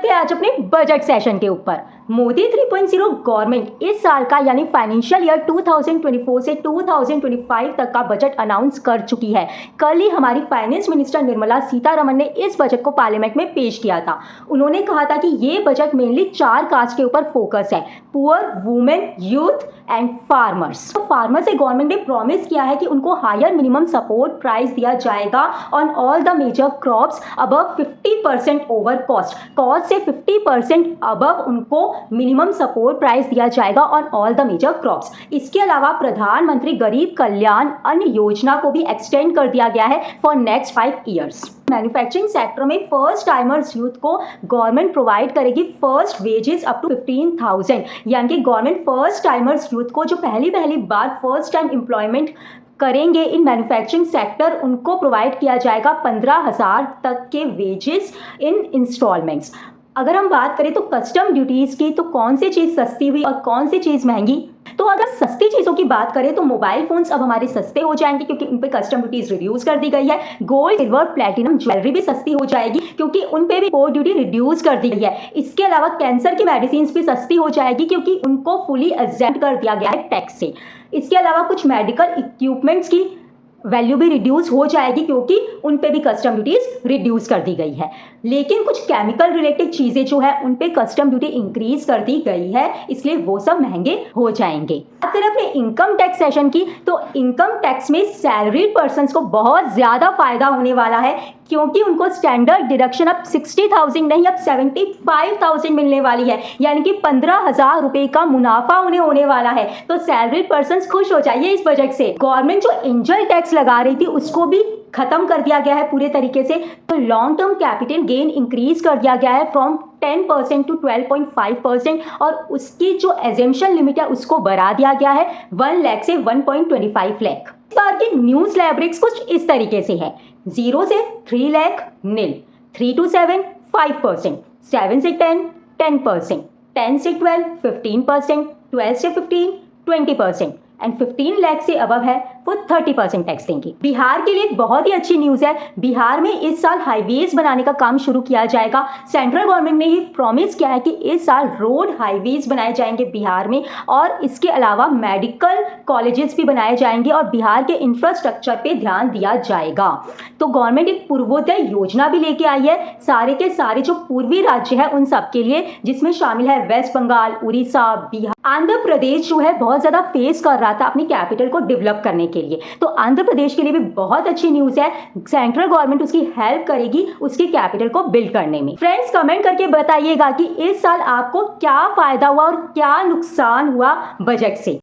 करते हैं आज अपने बजट सेशन के ऊपर। मोदी 3.0 गवर्नमेंट इस साल का यानी फाइनेंशियल ईयर 2024 से 2025 तक का बजट अनाउंस कर चुकी है। कल ही हमारी फाइनेंस मिनिस्टर निर्मला सीतारमण ने इस बजट को पार्लियामेंट में पेश किया था। उन्होंने कहा था कि ये बजट मेनली 4 कास्ट के ऊपर फोकस है, poor, women, youth and farmers. तो फार्मर से गवर्नमेंट ने प्रॉमिस किया है कि उनको हायर मिनिमम सपोर्ट प्राइस दिया जाएगा on all the major crops above 50% over cost से 50% अबव उनको मिनिमम सपोर्ट प्राइस दिया जाएगा on all the major crops. इसके अलावा प्रधानमंत्री गरीब कल्याण अन्न योजना को भी एक्सटेंड कर दिया गया है for next 5 years. Manufacturing sector में फर्स्ट टाइमर्स यूथ को गवर्नमेंट प्रोवाइड करेगी फर्स्ट वेजेस अप टू 15,000, यानी कि गवर्नमेंट फर्स्ट टाइमर्स यूथ को जो पहली बार फर्स्ट टाइम एम्प्लॉयमेंट करेंगे इन मैन्युफैक्चरिंग सेक्टर, उनको प्रोवाइड किया जाएगा 15,000 तक के वेजेस इन इंस्टॉलमेंट्स। अगर हम बात करें तो कस्टम ड्यूटीज़ की, तो कौन सी चीज़ सस्ती हुई और कौन सी चीज़ महंगी। तो अगर सस्ती चीज़ों की बात करें तो मोबाइल फ़ोन्स अब हमारे सस्ते हो जाएंगे क्योंकि उन पे कस्टम ड्यूटीज़ रिड्यूस कर दी गई है। गोल्ड, सिल्वर, प्लैटिनम ज्वेलरी भी सस्ती हो जाएगी क्योंकि उन पे भी इम्पोर्ट ड्यूटी रिड्यूस कर दी गई है। इसके अलावा कैंसर की मेडिसिन भी सस्ती हो जाएगी क्योंकि उनको फुली एग्जेम्प्ट कर दिया गया है टैक्स से। इसके अलावा कुछ मेडिकल इक्विपमेंट्स की वैल्यू भी रिड्यूस हो जाएगी क्योंकि उन पे भी कस्टम ड्यूटीज रिड्यूस कर दी गई है। लेकिन कुछ केमिकल रिलेटेड चीज़ें जो है उन पे कस्टम ड्यूटी इंक्रीज कर दी गई है, इसलिए वो सब महंगे हो जाएंगे। अगर अपने इनकम टैक्स सेशन की, तो इनकम टैक्स में सैलरीड पर्सन्स को बहुत ज़्यादा फायदा होने वाला है क्योंकि उनको स्टैंडर्ड डिडक्शन अब 60,000 नहीं, अब 75,000 मिलने वाली है, यानी कि 15,000 रुपये का मुनाफा उन्हें होने वाला है। तो सैलरीड पर्सन्स खुश हो जाइए इस बजट से। गवर्नमेंट जो एंजल टैक्स लगा रही थी उसको भी खत्म कर दिया गया है पूरे तरीके से। तो long term capital gain increase कर दिया गया है फ्रॉम 10% टू 12.5% और उसकी जो एजेम्पशन लिमिट है उसको बढ़ा दिया गया है 1 लाख से 1.25 लाख। इस बार की न्यू स्लैब रेट्स कुछ इस तरीके से है: 0 से 3 लाख नील, 3 to 7 5%, 7 से 10 10%, 10 से 12 15%, 12 से 15 20% एंड 15 लाख से अबव है वो 30% टैक्स देंगे। बिहार के लिए एक बहुत ही अच्छी न्यूज़ है। बिहार में इस साल हाईवेज बनाने का काम शुरू किया जाएगा। सेंट्रल गवर्नमेंट ने ये प्रॉमिस किया है कि इस साल रोड हाईवेज बनाए जाएंगे बिहार में और इसके अलावा मेडिकल कॉलेजेस भी बनाए जाएंगे और बिहार के इंफ्रास्ट्रक्चर पे ध्यान दिया जाएगा। तो गवर्नमेंट एक पूर्वोदय योजना भी लेके आई है सारे के सारे जो पूर्वी राज्य है उन सब के लिए, जिसमें शामिल है वेस्ट बंगाल, उड़ीसा, बिहार, आंध्र प्रदेश जो है बहुत ज़्यादा फेस कर रहा था अपनी कैपिटल को डेवलप करने के लिए। तो आंध्र प्रदेश के लिए भी बहुत अच्छी न्यूज़ है। सेंट्रल गवर्नमेंट उसकी हेल्प करेगी उसकी कैपिटल को बिल्ड करने में। फ्रेंड्स, कमेंट करके बताइएगा कि इस साल आपको क्या फायदा हुआ और क्या नुकसान हुआ बजट से।